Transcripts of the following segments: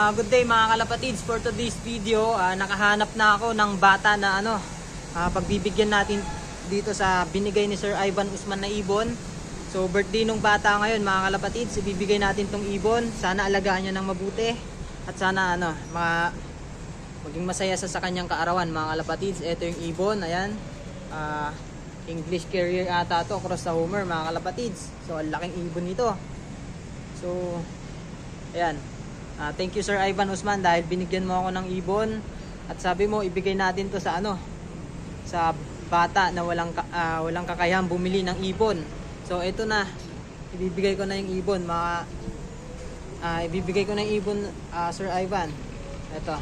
Good day mga kalapatids. For today's video, nakahanap na ako ng bata na pagbibigyan natin dito sa binigay ni Sir Ivan Usman na ibon. So birthday nung bata ngayon mga kalapatids, ibibigay natin tong ibon. Sana alagaan niya ng mabuti at sana maging masaya sa kanyang kaarawan mga kalapatids. Ito yung ibon, ayan. English Carrier ata to, cross sa Homer mga kalapatids. So ang laking ibon nito. So ayan. Thank you Sir Ivan Usman dahil binigyan mo ako ng ibon at sabi mo ibigay natin to sa sa bata na walang kakayahang bumili ng ibon. So ito na, ibibigay ko na yung ibon ibibigay ko na yung ibon, Sir Ivan. Ito.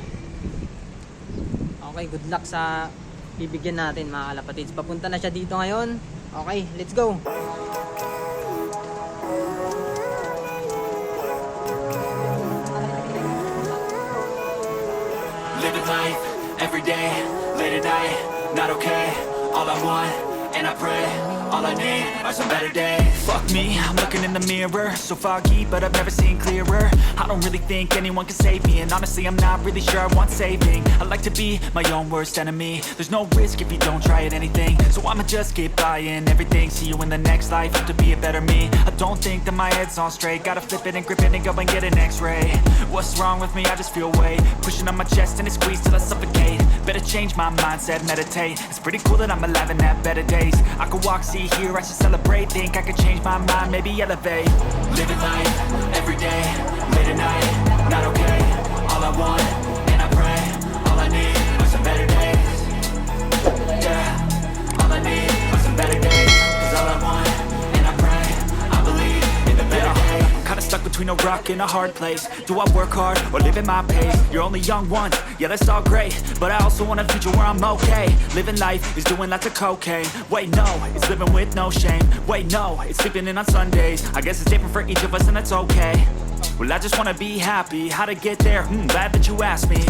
Okay, good luck sa bibigyan natin mga kalapatids. Papunta na siya dito ngayon. Okay, let's go. Living life, every day, late at night, not okay. All I want, and I pray, all I need are some better days. Fuck me, I'm looking in the mirror, so foggy, but I've never seen clearer. I don't really think anyone can save me, and honestly I'm not really sure I want saving. I like to be my own worst enemy. There's no risk if you don't try at anything, so I'ma just keep buying everything. See you in the next life, have to be a better me. I don't think that my head's on straight, gotta flip it and grip it and go and get an x-ray. What's wrong with me? I just feel weight pushing on my chest and it squeezes till I suffocate. Better change my mindset, meditate. It's pretty cool that I'm alive and have better days. I could walk, see, hear, I should celebrate. Think I could change my mind, maybe elevate. Living life, every day, late at night, not okay. All I want, and I pray, all I need are some better days. Yeah, all I need are some better days. Cause all I want, and I pray, I believe in the better days. I'm kinda stuck between a rock and a hard place. Do I work hard or live at my pace? You're only young once, yeah that's all great, but I also want a future where I'm okay. Living life is doing lots of cocaine. Wait no, it's living with no shame. Wait no, it's sleeping in on Sundays. I guess it's different for each of us and that's okay. Well I just wanna be happy, how to get there? Glad that you asked me.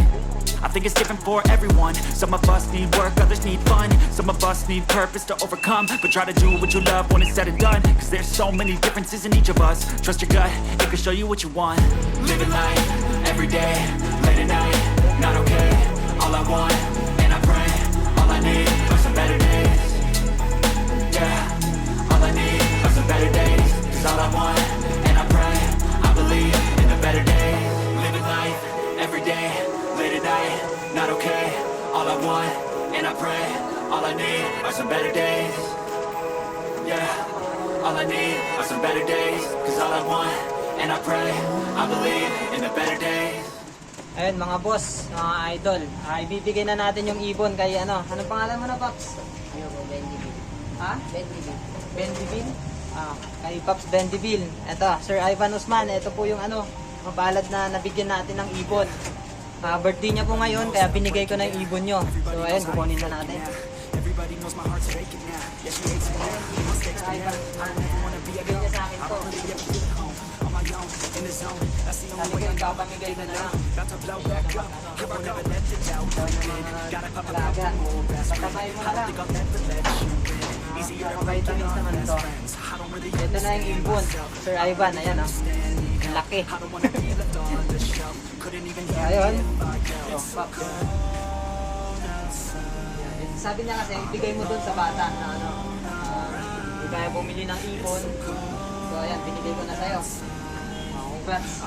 I think it's different for everyone. Some of us need work, others need fun. Some of us need purpose to overcome. But try to do what you love when it's said and done. Cause there's so many differences in each of us. Trust your gut, it can show you what you want. Living life, every day, late at night, not okay. All I want, and I pray, all I need are some better days. Yeah, all I need are some better days. Cause all I want, and I pray, I believe in the better days. Living life, every day, late at night, not okay. All I want, and I pray, all I need are some better days. Yeah, all I need are some better days. Cause all I want, and I pray, I believe in the better days. Ayun mga boss, mga idol, ibibigay na natin yung ibon kay anong pangalan mo na Paps? Bendiville. Ha? Bendiville. Bendiville? Kay Paps Bendiville. Ito, Sir Ivan Usman, ito po yung mapalad na nabigyan natin ng ibon. Birthday niya po ngayon, kaya binigay ko na yung ibon nyo. So ayun, kukunin na natin. Everybody knows my heart's faking now. Yeah, she hates me now. Sir Ivan, bigay niya sa akin to. On my own, in the zone. That's the only Sabi way ko, I'm ipapamigay ko na lang. about to blow back up. Here I never let the doubt creep in. Gotta pop a Alaga. couple more aspirin. Patabay mo I na don't lang. think I'll ever let you in. Easier to break it Vitamins off naman best to. friends. I don't really Ito na yung ibon. Sir Ivan, ayan ang laki. I don't wanna be left on the shelf. Couldn't even get Ayun. if I yelled. Oh, Paps. Sabi niya kasi, ibigay mo dun sa bata na hindi kaya bumili ng ibon. So ayan, binigay ko na sa'yo. Congrats.